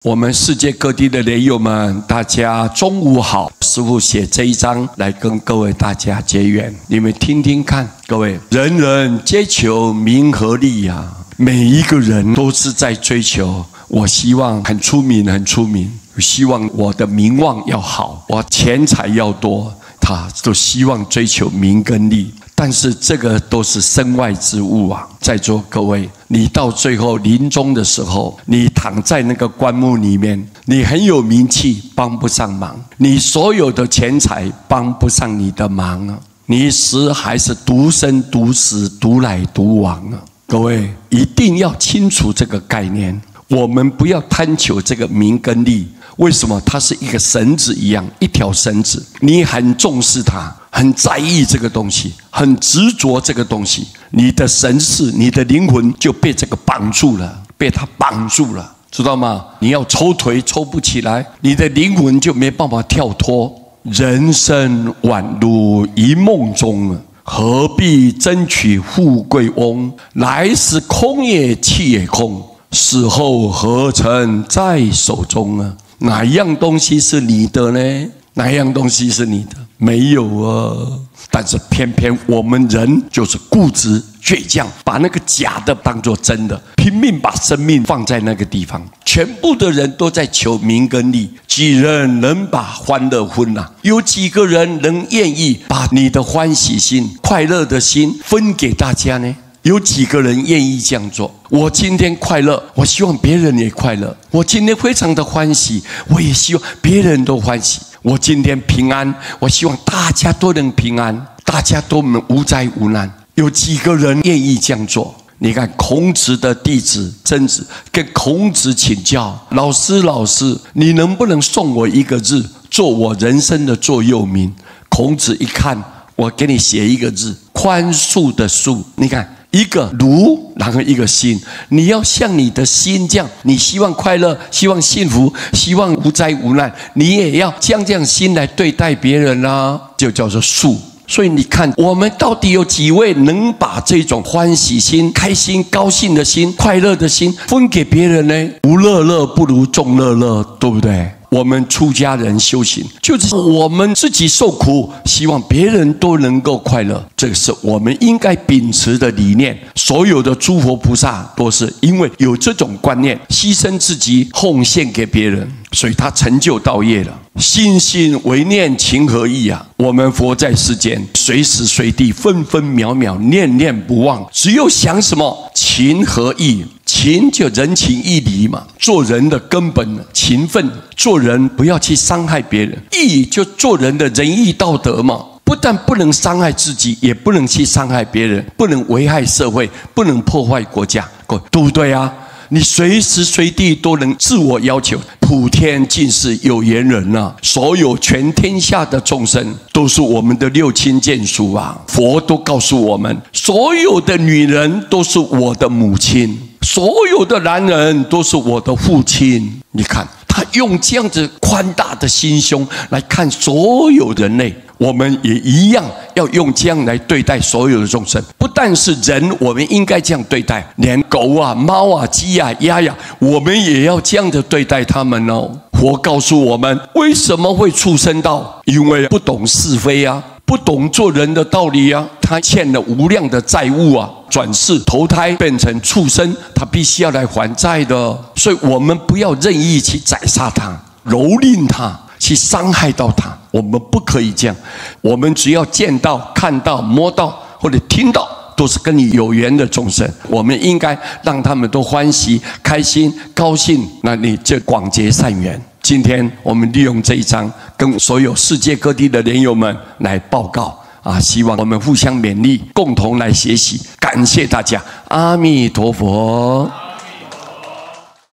我们世界各地的莲友们，大家中午好。师父写这一章来跟各位大家结缘，你们听听看。各位，人人皆求名和利呀，每一个人都是在追求。我希望很出名，很出名，希望我的名望要好，我钱财要多，他都希望追求名跟利。但是这个都是身外之物啊！在座各位，你到最后临终的时候，你躺在那个棺木里面，你很有名气，帮不上忙；你所有的钱财帮不上你的忙啊！你死还是独生独死，独来独往啊！各位一定要清楚这个概念。我们不要贪求这个名跟利，为什么？它是一个绳子一样，一条绳子，你很重视它，很在意这个东西，很执着这个东西，你的神识，你的灵魂就被这个绑住了，被它绑住了，知道吗？你要抽腿抽不起来，你的灵魂就没办法跳脱。人生宛如一梦中，何必争取富贵翁？来时空也气也空，死后何曾在手中啊？哪一样东西是你的呢？哪一样东西是你的？没有啊！但是偏偏我们人就是固执倔强，把那个假的当作真的，拼命把生命放在那个地方。全部的人都在求名跟利，几人能把欢乐分啊？有几个人能愿意把你的欢喜心、快乐的心分给大家呢？有几个人愿意这样做？我今天快乐，我希望别人也快乐。我今天非常的欢喜，我也希望别人都欢喜。我今天平安，我希望大家都能平安，大家都能无灾无难。有几个人愿意这样做？你看孔子的弟子曾子跟孔子请教，老师，你能不能送我一个字，做我人生的座右铭？孔子一看，我给你写一个字，宽恕的恕。你看一个如，然后一个心，你要像你的心这样，你希望快乐，希望幸福，希望无灾无难，你也要将这样心来对待别人啊，就叫做恕。所以你看，我们到底有几位能把这种欢喜心、开心、高兴的心、快乐的心分给别人呢？无乐乐不如众乐乐，对不对？我们出家人修行，就是我们自己受苦，希望别人都能够快乐，这个是我们应该秉持的理念。所有的诸佛菩萨都是因为有这种观念，牺牲自己，奉献给别人，所以他成就道业了。心心唯念情和意啊！我们活在世间，随时随地，分分秒秒，念念不忘，只有想什么情和义。情就人情义理嘛，做人的根本勤奋，做人不要去伤害别人。义就做人的仁义道德嘛，不但不能伤害自己，也不能去伤害别人，不能危害社会，不能破坏国家，对不对啊？你随时随地都能自我要求，普天尽是有缘人啊！所有全天下的众生都是我们的六亲眷属啊！佛都告诉我们，所有的女人都是我的母亲，所有的男人都是我的父亲。你看，他用这样子宽大的心胸来看所有人类。我们也一样要用这样来对待所有的众生，不但是人，我们应该这样对待，连狗啊、猫啊、鸡啊、鸭呀，我们也要这样的对待他们哦。佛告诉我们，为什么会畜生道？因为不懂是非啊，不懂做人的道理啊，他欠了无量的债务啊，转世投胎变成畜生，他必须要来还债的。所以我们不要任意去宰杀他、蹂躏他、去伤害到他，我们不可以这样。我们只要见到、看到、摸到或者听到，都是跟你有缘的众生，我们应该让他们都欢喜、开心、高兴，那你就广结善缘。今天我们利用这一章，跟所有世界各地的莲友们来报告啊，希望我们互相勉励，共同来学习。感谢大家，阿弥陀佛。